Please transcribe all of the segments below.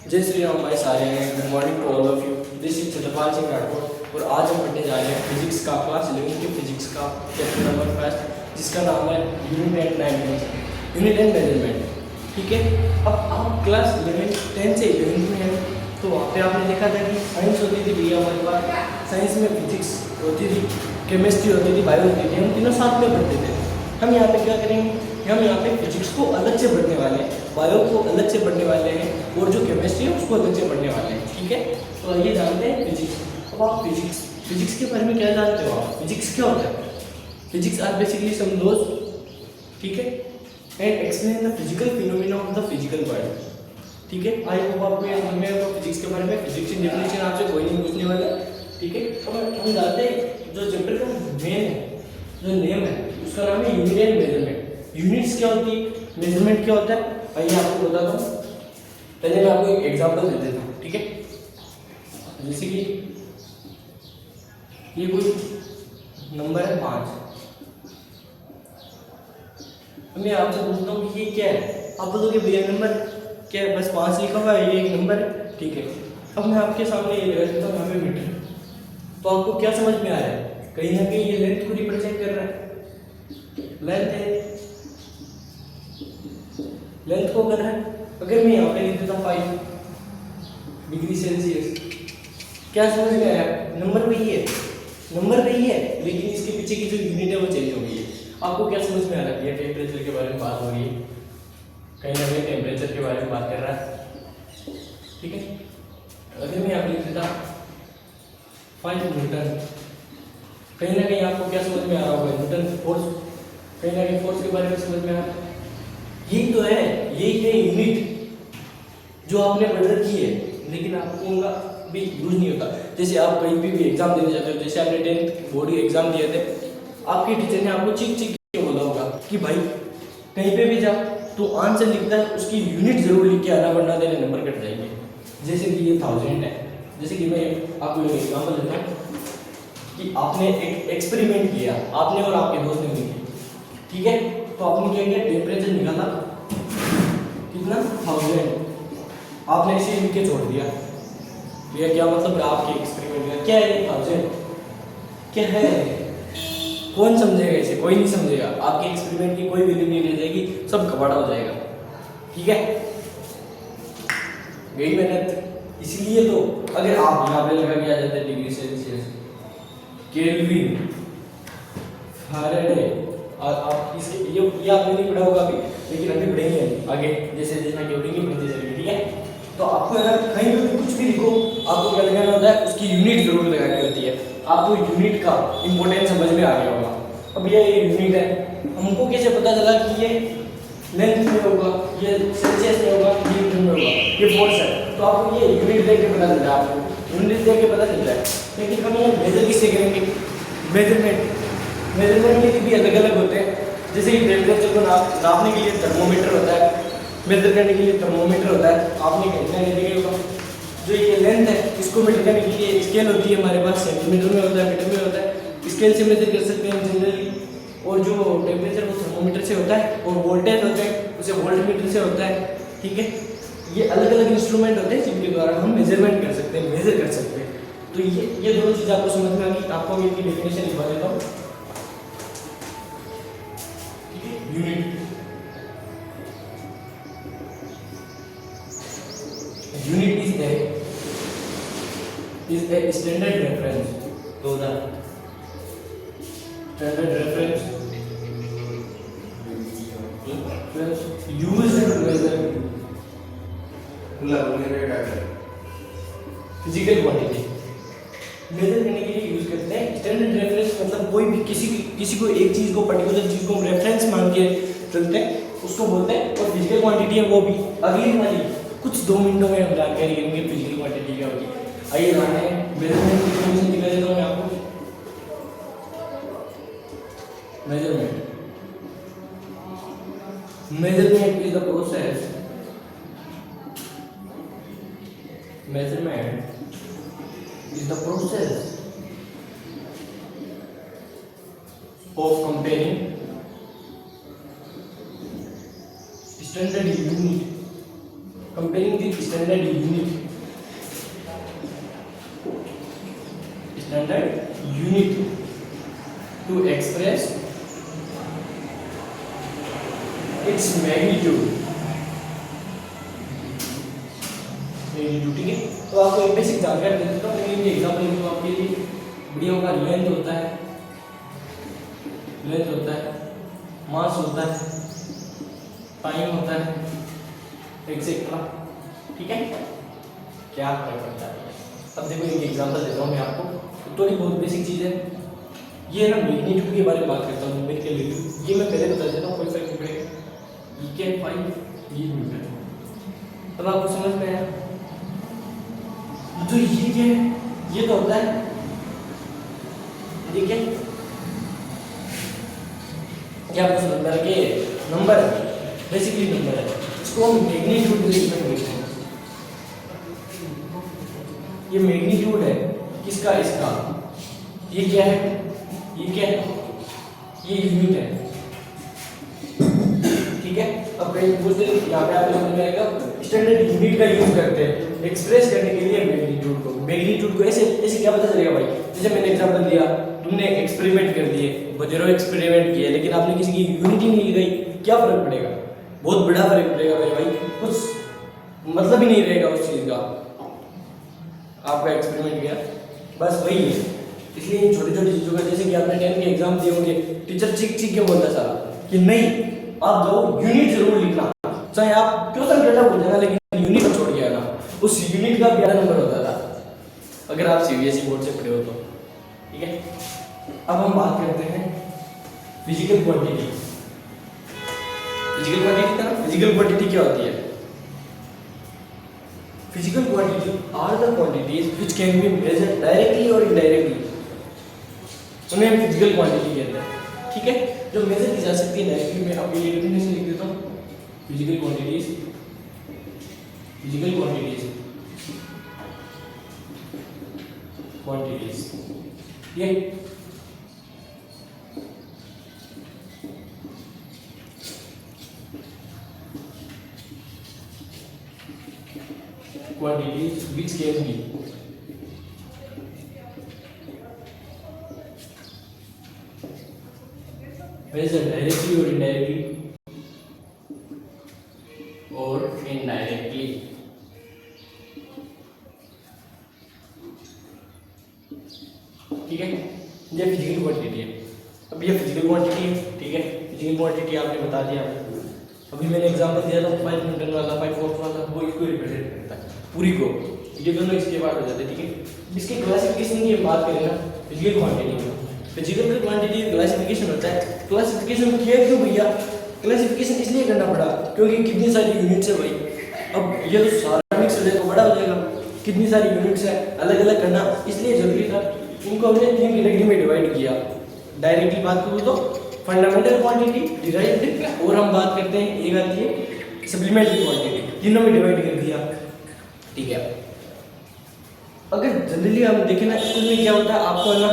जय श्री राम भाई सारे हैं। Good morning to all of you. This is Chhatrapal Singh Rathore और आज हम पढ़ने जा रहे हैं फिजिक्स का क्लास 11 के फिजिक्स का चैप्टर नंबर 5 जिसका नाम है unit and dimension, unit and measurement. ठीक है, अब आप क्लास 11 10 से 11 में हैं तो वहाँ पे आपने देखा था कि साइंस होती थी भैया हमारे पास। साइंस में फिजिक्स होती थी, केमिस्ट्री होती थी, बायो होती थी, हम तीनों साथ में पढ़ते थे। हम यहाँ पे क्या करेंगे, हम यहाँ पे फिजिक्स को अलग से पढ़ने वाले हैं, बायो को अलग से पढ़ने वाले हैं और जो केमिस्ट्री है उसको अलग से पढ़ने वाले हैं। ठीक है, तो ये जानते हैं फिजिक्स। अब आप फिजिक्स के बारे में क्या जानते हो? आप फिजिक्स क्या होता है? Physics are basically some laws, ठीक है, and explain the physical phenomena of the physical world. ठीक है, आई होप आपको ये समझ में आएगा फिजिक्स के बारे में। फिजिक्स की डेफिनेशन आपसे कोई नहीं पूछने वाला। ठीक है, अब हम जानते हैं जो चैप्टर का मेन है, जो नेम है उसका नाम है यूनिट एंड मेजरमेंट। यूनिट्स क्या होती है, मेजरमेंट क्या होता है, आइए आपको बताता हूँ। पहले मैं आपको एक एग्जांपल दे देता हूँ। ठीक है, जैसे कि ये कोई नंबर है 5। मैं आपसे पूछता हूँ कि ये क्या है, आप बोलोगे भैया नंबर क्या है, बस 5 लिखा हुआ है, ये एक नंबर है। ठीक है, अब मैं आपके सामने ये लगा देता हूँ 90 मीटर, तो आपको क्या समझ में आ रहा है? कहीं ना कहीं ये लेंथ को रिप्रेजेंट कर रहा है। लेंथ है, लेंथ को कर रहा है। अगर मैं यहाँ पे लिख देता हूँ 5 डिग्री सेल्सियस, क्या समझ में आया? नंबर वही है, नंबर वही है, लेकिन इसके पीछे की जो यूनिट है वो चेंज हो गई है। आपको क्या समझ में आ रहा है? टेम्परेचर के बारे में बात हो रही है, कहीं ना कहीं टेम्परेचर के बारे में बात कर रहा है। ठीक है, अगर मैं यहाँ पे लिख देता 5 न्यूटन, कहीं ना कहीं आपको क्या समझ में आ रहा होगा? न्यूटन फोर्स, कहीं ना कहीं फोर्स के बारे में समझ में आ रहा है। यही तो है, यही है यूनिट जो आपने पढ़ रखी है, लेकिन आपको उनका भी यूज नहीं होता। जैसे आप कहीं भी एग्जाम देने जाते हो, जैसे आपने 10th बोर्ड के एग्जाम दिए थे, आपके टीचर ने आपको चीख चीख के बोला होगा कि भाई कहीं पे भी जा तो आंसर लिखता है उसकी यूनिट जरूर लिख के आना, वरना तेरे नंबर कट जाएंगे। जैसे कि ये 1000 है, जैसे कि मैं आपको एक एग्जाम्पल देता हूँ कि आपने एक एक्सपेरिमेंट किया, आपने और आपके दोस्त ने मिलकर। ठीक है, तो आपने क्या किया, टेम्परेचर निकाला कितना 1000, आपने इसे लिख के छोड़ दिया। भैया क्या मतलब आपके एक्सपेरिमेंट का क्या है? 1000 क्या है? कौन समझेगा इसे? कोई नहीं समझेगा। आपके एक्सपेरिमेंट की कोई वैल्यू नहीं रह जाएगी, सब कबाड़ा हो जाएगा। ठीक है, गई मेहनत। इसलिए तो अगर आप यहाँ पे लगा के आ जाते डिग्री सेल्सियस, केल्विन, फ़ारेनहाइट, और आप इसके ये आपने नहीं पढ़ा होगा अभी, लेकिन अभी पढ़ेंगे आगे जैसे जैसे आगे पढ़ेंगे पढ़ते चलेंगे। ठीक है, तो आपको अगर कहीं पे कुछ भी लिखो, आपको क्या लगाना होता है? उसकी यूनिट जरूर लगानी होती है। आपको यूनिट का इंपॉर्टेंस समझ में आ गया होगा। अब ये यूनिट है, हमको कैसे पता चला कि ये लेंथ में होगा, ये सेल्सियस में होगा, ये मीटर में होगा, ये फोर्स है? तो आपको ये यूनिट देख के पता चल जाए, आपको यूनिट देख के पता चल जाए। लेकिन हम ये मेजर किससे करेंगे? मेजरमेंट के भी अलग अलग होते हैं। जैसे कि टेम्परेचर को नापने के लिए थर्मोमीटर होता है, मेजर करने के लिए थर्मोमीटर होता है। आपने कहीं देखे होगा। जो ये लेंथ है इसको मेजर करने के लिए स्केल होती है हमारे पास, सेंटीमीटर में होता है, मीटर में होता है। स्केल से मेजर कर सकते हैं जनरली। और जो टेम्परेचर वो थर्मोमीटर से होता है, और वोल्टेज होता है उसे वोल्टमीटर से होता है। ठीक है, ये अलग अलग इंस्ट्रूमेंट होते हैं जिनके द्वारा हम मेजरमेंट कर सकते हैं, मेजर कर सकते हैं। तो ये दोनों चीज़ आपको समझ में आ गई। आपको इनकी डेफिनेशन लिखवा देता हूँ। Unit, unit is a standard reference, तो the standard reference used to measure physical quantity. Measure करने के लिए यूज करते हैं स्टैंडर्ड रेफरेंस, मतलब कोई भी किसी को एक चीज को, पर्टिकुलर चीज को हम रेफरेंस मान के चलते हैं, उसको बोलते हैं। और फिजिकल क्वांटिटी है वो भी अगली वाली कुछ 2 मिनटों में हम जानकारी करेंगे फिजिकल क्वांटिटी क्या होगी। आइए जानते हैं। मेजरमेंट की डेफिनेशन दिखा देता हूं मैं आपको। Measurement is the process, measurement is the process of comparing standard unit comparing the standard unit to express its magnitude, ठीक है। तो आपको एक बेसिक जानकारी दे देता हूँ, मैं ये एग्जांपल दूंगा आपके लिए। वीडियो का लेंथ होता है, मास होता है, टाइम होता है, एक्सेट्रा, ठीक है। क्या फर्क पड़ता है? अब देखो एक एग्जांपल देता हूँ मैं आपको, थोड़ी बहुत बेसिक चीज़ है। ये ना मैग्नीट्यूड के बारे में बात करता हूँ, न्यूमेरिकल वैल्यू, ये मैं पहले बता देता हूँ, कोई फर्क नहीं पड़ेगा। ये क्या 5 ये न्यूटन। अब आपको समझ में आया? तो ये क्या है? ये तो होता है, ठीक है, क्या आपको समझ में आ रहा है? नंबर है, बेसिकली नंबर है, इसको हम मैग्नीट्यूड के रिस्पेक्ट में लिखते हैं। ये मैग्नीट्यूड है किसका? इसका। ये क्या है? ये क्या है? ये यूनिट है, ठीक है। अब कहीं पूछते हैं, यहाँ पे आपको समझ में आएगा, स्टैंडर्ड यूनिट का यूज करते हैं एक्सप्रेस करने के लिए मैग्नीट्यूड को ऐसे क्या पता चलेगा भाई? जैसे मैंने एग्जांपल दिया, तुमने एक्सपेरिमेंट कर दिए, बजरो एक्सपेरिमेंट किए, लेकिन आपने किसी की यूनिट ही नहीं लगाई, क्या फर्क पड़ेगा? बहुत बड़ा फर्क पड़ेगा मेरे भाई, कुछ मतलब ही नहीं रहेगा उस चीज का। आपका एक्सपेरिमेंट किया, बस वही है। इसलिए छोटी छोटी चीजों का, जैसे कि आपने 10th के एग्जाम दिए होंगे, टीचर चिक के बोलता सारा कि नहीं आप जाओ यूनिट जरूर लिखना, चाहे आप क्वेश्चन डेटा भूल जाना, लेकिन यूनिट छोड़ गया ना, उस यूनिट का भी नंबर होता था, अगर आप सीबीएसई बोर्ड से पढ़े हो तो, ठीक है। अब हम बात करते हैं फिजिकल क्वांटिटी। फिजिकल क्वांटिटी क्या होती है? Physical quantity are the quantities which can be measured directly और इनडायरेक्टली, उन्हें हम फिजिकल क्वांटिटी कहते हैं, ठीक है, जो मेजर की जा सकती है डायरेक्टली। मैं आपके लिए डेफिनेशन लिख देता हूँ, फिजिकल क्वांटिटीज ये quantities which can be measured directly or indirectly, ठीक है। ये फिजिकल क्वांटिटी है। अब ये फिजिकल क्वांटिटी है, ठीक है, फिजिकल क्वांटिटी आपने बता दिया। अभी मैंने एग्जांपल दिया था 5 न्यूटन वाला, 5 वोल्ट वाला, वो इसको रिप्रेजेंट करता है पूरी को, ये दोनों इसके बाद हो जाते हैं, ठीक है। इसके क्लासिफिकेशन की बात करें ना, फिजिकल क्वांटिटी में फिजिकल क्वांटिटी क्लासिफिकेशन होता है। क्लासिफिकेशन किया क्यों भैया? क्लासिफिकेशन इसलिए करना पड़ा क्योंकि कितनी सारी यूनिट्स है भाई। अब ये तो सारा मिक्स हो जाए तो बड़ा हो जाएगा, कितनी सारी यूनिट्स है अलग अलग करना इसलिए जरूरी था। इनको हमने 3 कैटेगरी में डिवाइड किया। डायरेक्टली बात करूँ तो फंडामेंटल क्वांटिटी, डिराइव्ड, और हम बात करते हैं एक आती है सप्लीमेंट्री क्वांटिटी, तीनों में डिवाइड कर दिया, ठीक है। अगर जनरली हम देखें ना स्कूल में क्या होता है, आपको है ना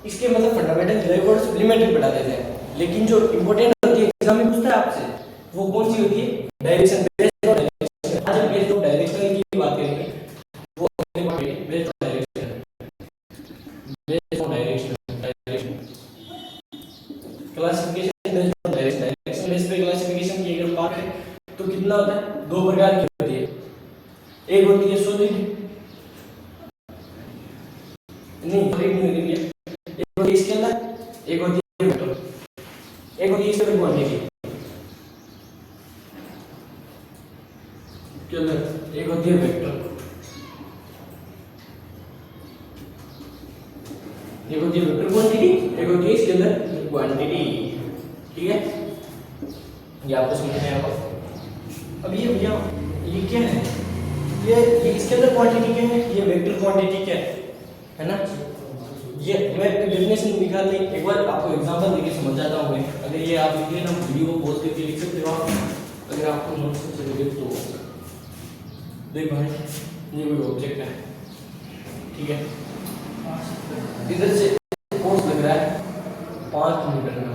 इसके मतलब फंडामेंटल, डिराइव्ड और सप्लीमेंट्री पढ़ा देते हैं, लेकिन जो इंपॉर्टेंट होती है एग्जाम में पूछता है आपसे, वो कौन सी होती है? डायरेक्शन बेस्ड और डायरेक्शन। आज हम बेस्ड ऑफ डायरेक्शन की बात करेंगे, वो based of direction, based of direction, classification based on direction. Direction based पे क्लासिफिकेशन की अगर बात करें तो कितना होता है? 2 प्रकार की होती है। एक होती है सॉलिड, नहीं सॉलिड नहीं होती है, एक होती है इसके अंदर, एक होती है वेक्टर, एक होती है इसके क्वांटिटी के अंदर, एक होती है वेक्टर, एक होती है वेक्टर क्वांटिटी, एक होती है इसके अंदर क्वांटिटी, ठीक है। ये आपको समझ में आया। अब ये भैया ये क्या है? ये इसके अंदर क्वांटिटी क्या है? ये वेक्टर क्वांटिटी क्या है ना? ये मैं डेफिनेशन निकाल ली, एक बार आपको एग्जांपल देके समझ जाता हूँ मैं। अगर ये आप लिख लेना, वीडियो को पॉज करके लिख सकते हो आप, अगर आपको नोट्स से लगे तो। देख भाई ये कोई ऑब्जेक्ट है, ठीक है, इधर से फोर्स लग रहा है 5 न्यूटन का,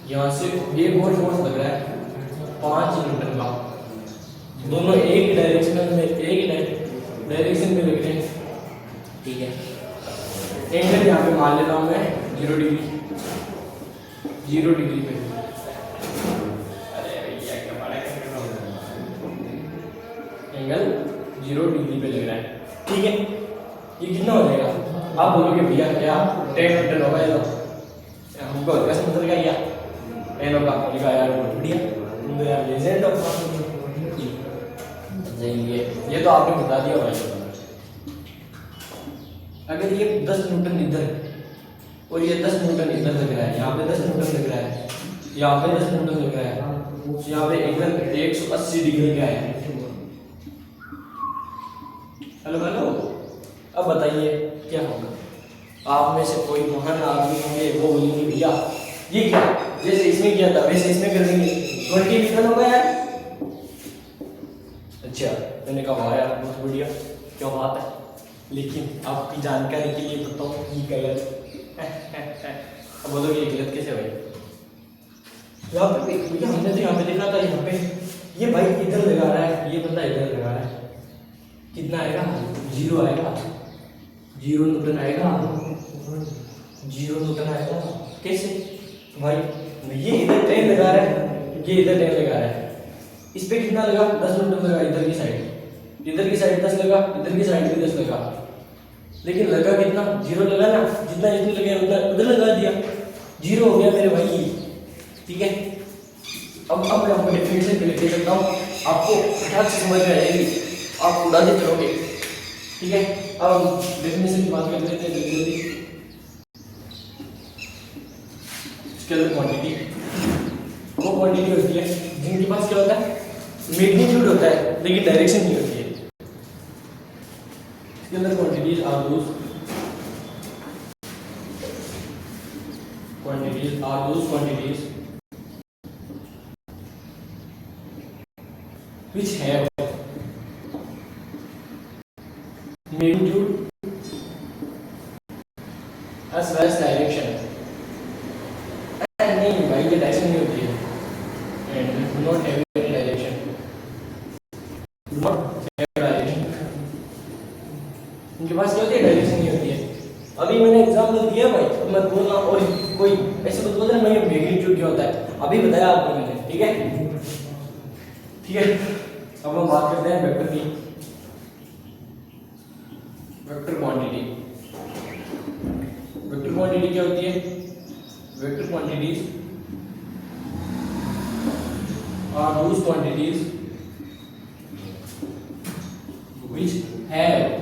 यहाँ से ये और फोर्स लग रहा है 5 न्यूटन का, दोनों एक डायरेक्शन में लग रहे हैं, ठीक है। एंगल यहाँ पे मान लेता हूँ मैं 0 डिग्री पे। एंगल 0 डिग्री पे लग रहा है, ठीक है। ये कितना हो जाएगा? आप बोलोगे भैया क्या tan मीटर होगा? ये तो हमको हल्का सा मतलब क्या एन होगा, आपको लिखा यार बहुत बढ़िया, तुम तो यार लेजेंड हो। ये तो आपने बता दिया भाई। अगर ये 10 न्यूटन इधर और ये 10 न्यूटन इधर लग रहा है, यहाँ पे 10 न्यूटन लग रहा है, यहाँ पे 10 न्यूटन लग रहा है, यहाँ पे एंगल 180 डिग्री का है। हेलो, अब बताइए क्या होगा? आप में से कोई महान आदमी होंगे, वो बोलेंगे भैया ये क्या, जैसे इसमें किया था वैसे इसमें कर देंगे, 20 न्यूटन होगा यार। अच्छा, मैंने कहा यार बहुत बढ़िया, क्या बात है, लेकिन आपकी जानकारी के लिए बताऊं ये गलत। अब बोलोगे ये गलत कैसे भाई? यहाँ पे भैया हमने तो यहाँ पे देखा था, यहाँ पे ये भाई इधर लगा रहा है, ये बंदा इधर लगा रहा है, कितना आएगा? 0 आएगा, 0 न्यूटन आएगा, 0 न्यूटन आएगा। कैसे भाई? ये इधर 10 लगा रहा है, ये इधर 10 लगा रहा है, इस पे कितना लगा? 10 न्यूटन लगा इधर की साइड 10 लगा, इधर की साइड भी 10 लगा, लेकिन लगा कितना? 0 लगा ना, जितना इसमें लगा उतना उधर लगा दिया, 0 हो गया मेरे भाई, ठीक है। अब मैं आपको डेफिनेशन पे लिख सकता हूँ, आपको फटाक से समझ में आ जाएगी, आप उड़ा दे चलोगे, ठीक है। अब डेफिनेशन की बात कर लेते हैं जल्दी। स्केलर क्वांटिटी वो क्वांटिटी होती है जिनके पास क्या होता है? मैग्नीट्यूड होता है, लेकिन डायरेक्शन नहीं होती है। Scalar quantities are those quantities which have magnitude as well as direction. नहीं भाई, ये डायरेक्शन नहीं होती है, and do not have any direction. Do not have direction. इनके पास क्या होती है? डायरेक्शन नहीं होती है। अभी मैंने एग्जाम्पल दिया भाई, अब मैं बोलना और कोई ऐसे कुछ बोल रहा है, मैं ये मैग्नीट्यूड क्या होता है अभी बताया आपको मैंने, ठीक है। अब हम बात करते हैं वेक्टर की, वेक्टर क्वांटिटी। वेक्टर क्वांटिटी क्या होती है? Vector quantities are those quantities which have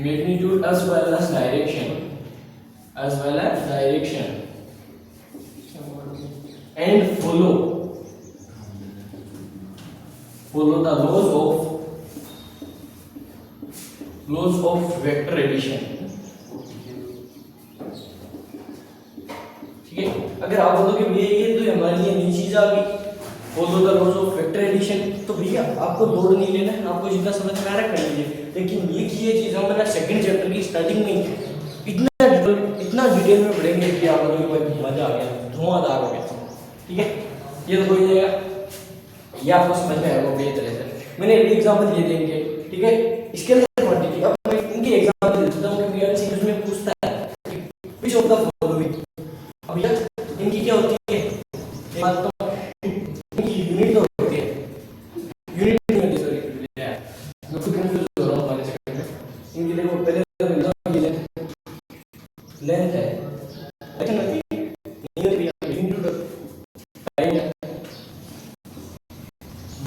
magnitude as well as direction and follow the laws of vector addition, ठीक है। अगर आप बोलोगे भैया ये तो हमारे लिए नई चीज आ गई, follow the laws of vector addition, तो भैया आपको लोड नहीं लेना है, आपको जितना समझ में आ रहा है कर लीजिए। लेकिन ये चीज हम अपना सेकंड चैप्टर की स्टार्टिंग में इतना डिटेल में पढ़ेंगे कि आप लोगों को मजा आ गया, धुआंधार हो गया, ठीक है। ये तो हो जाएगा, ये आपको समझ में आएगा बेहतर तरह से। मैंने एक एग्जांपल दिए देंगे, ठीक है। इसके अंदर क्वांटिटी, अब मैं इनके एग्जांपल देता हूं क्योंकि यार सीरीज में पूछता है व्हिच ऑफ द फॉलोइंग। अब यार इनकी क्या होती है? एक बात तो इनकी यूनिट तो होती है, यूनिट नहीं होती, सॉरी मैं खुद कंफ्यूज हो रहा हूं वाले सेकंड में। इनकी देखो पहले लेंथ है, लेकिन नहीं होती है यूनिट, टाइम है,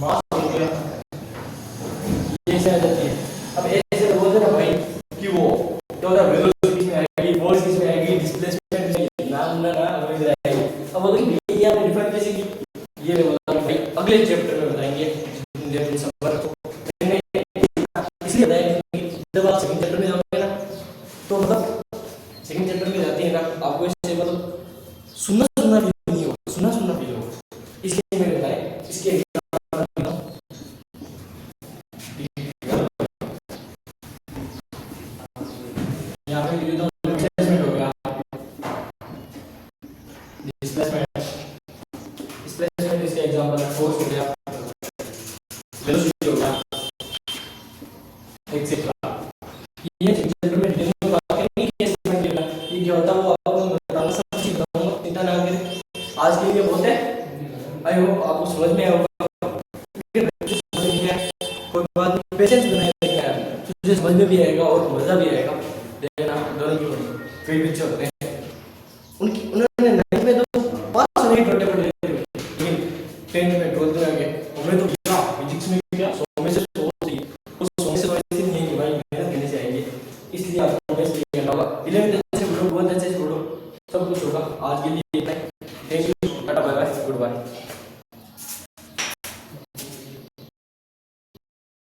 मास हो गया, ये से आ जाती है। अब ऐसे तो बोलते ना भाई कि वो तो वेलोसिटी में आएगी, फोर्स इसमें आएगी, डिस्प्लेसमेंट में नाम ना हो जाएगी। अब बोलोगे ये आपने डिफाइन कैसे की? ये मैं बताऊंगा भाई अगले चैप्टर में बताएंगे, जब सबर को मैंने इसलिए बताया कि जब आप सेकंड चैप्टर में जाओगे ना, तो मतलब सेकंड चैप्टर में जाते हैं ना, आपको इससे मतलब सुनना भी नहीं होगा, सुनना भी होगा, इसलिए मैंने बताया। इसके यहाँ पे डिस्प्लेसमेंट हो गया, डिस्प्लेसमेंट एग्जाम्पल है, फोर्स हो गया, वेलोसिटी हो गया, एक्सेट्रा। ये चैप्टर में डिटेल में बात करेंगे कि कैसे डिफाइन करना, ये क्या होता है वो आपको मैं बताऊंगा, सब चीज बताऊंगा, चिंता ना करें। आज के लिए बहुत है, आई होप आपको समझ में आया होगा। कोई बात नहीं, पेशेंस बनाए रखना है, तुझे समझ में भी आएगा और मजा भी आएगा। देखना दोनों की बड़ी कई बच्चे होते हैं उनकी उन्होंने 9th में तो पास नहीं छोटे बड़े, लेकिन 10th में 12th में आ गए। हमें तो क्या फिजिक्स में क्या 100 में से 100 थी, उस 100 में से तो ऐसे नहीं कि भाई मेहनत करने से आएंगे, इसलिए आपको बेस्ट ये होगा 11th अच्छे से पढ़ो, 12th अच्छे से पढ़ो, सब कुछ होगा। आज के लिए